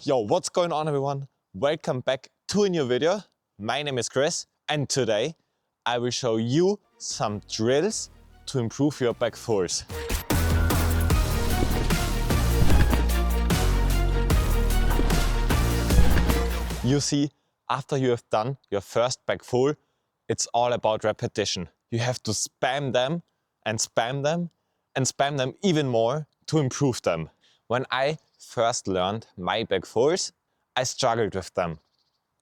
Yo, what's going on everyone? Welcome back to a new video. My name is Chris and today I will show you some drills to improve your back force. You see, after you have done your first back full, it's all about repetition. You have to spam them and spam them and spam them even more to improve them. When I first learned my back fulls, I struggled with them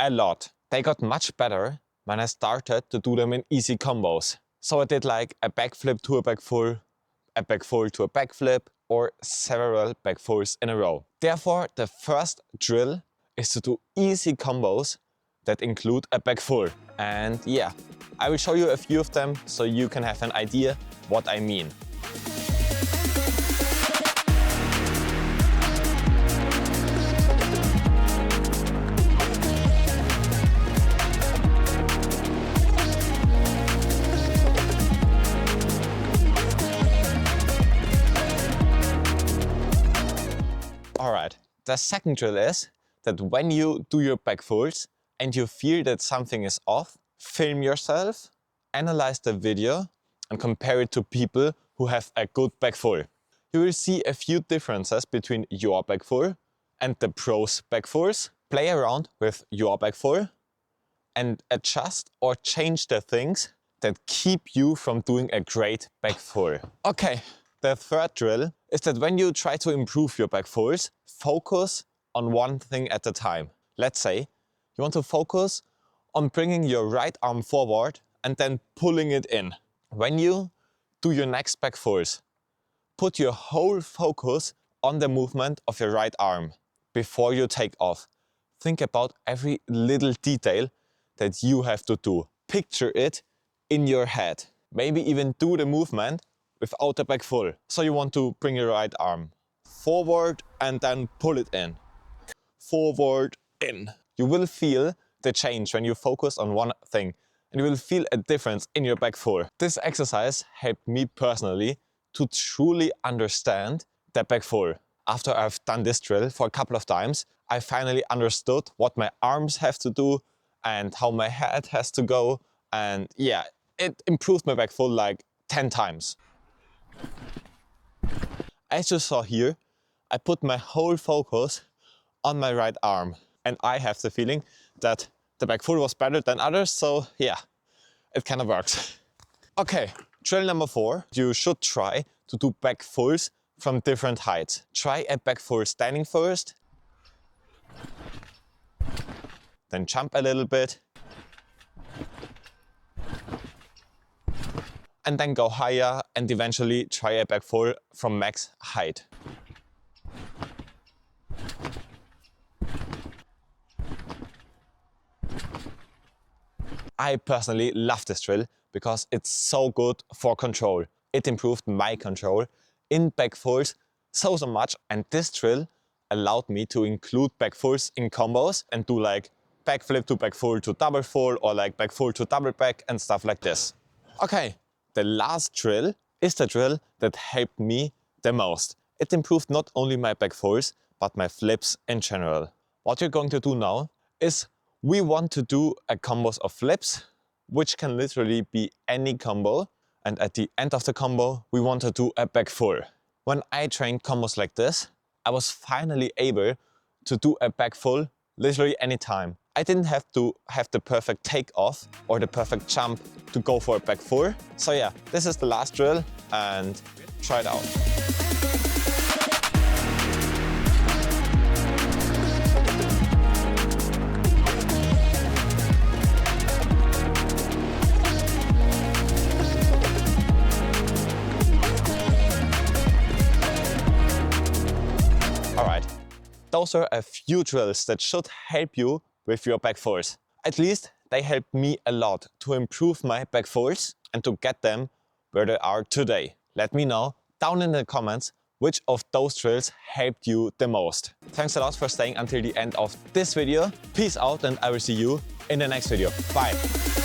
a lot. They got much better when I started to do them in easy combos. So I did like a backflip to a back full to a backflip, or several back fulls in a row. Therefore, the first drill is to do easy combos that include a back full. And yeah, I will show you a few of them so you can have an idea what I mean. Alright, the second drill is that when you do your back fulls and you feel that something is off, film yourself, analyze the video and compare it to people who have a good back full. You will see a few differences between your back full and the pros' back fulls. Play around with your back full and adjust or change the things that keep you from doing a great back full. Okay. The third drill is that when you try to improve your back fulls, focus on one thing at a time. Let's say you want to focus on bringing your right arm forward and then pulling it in. When you do your next back fulls, put your whole focus on the movement of your right arm before you take off. Think about every little detail that you have to do. Picture it in your head. Maybe even do the movement without the back full. So you want to bring your right arm forward and then pull it in. Forward, in. You will feel the change when you focus on one thing and you will feel a difference in your back full. This exercise helped me personally to truly understand the back full. After I've done this drill for a couple of times, I finally understood what my arms have to do and how my head has to go. And yeah, it improved my back full like 10 times. As you saw here, I put my whole focus on my right arm and I have the feeling that the back full was better than others, so yeah, it kind of works. Okay, drill number 4. You should try to do back fulls from different heights. Try a back full standing first, then jump a little bit, and then go higher and eventually try a back full from max height. I personally love this drill because it's so good for control. It improved my control in back fulls so much, and this drill allowed me to include back fulls in combos and do like backflip to back full to double full, or like back full to double back and stuff like this. Okay. The last drill is the drill that helped me the most. It improved not only my back fulls, but my flips in general. What you're going to do now is we want to do a combos of flips, which can literally be any combo. And at the end of the combo, we want to do a back full. When I trained combos like this, I was finally able to do a back full literally anytime. I didn't have to have the perfect takeoff or the perfect jump to go for a back full. So yeah, this is the last drill and try it out. Alright, those are a few drills that should help you with your back fulls. At least they helped me a lot to improve my back fulls and to get them where they are today. Let me know down in the comments which of those drills helped you the most. Thanks a lot for staying until the end of this video. Peace out and I will see you in the next video. Bye!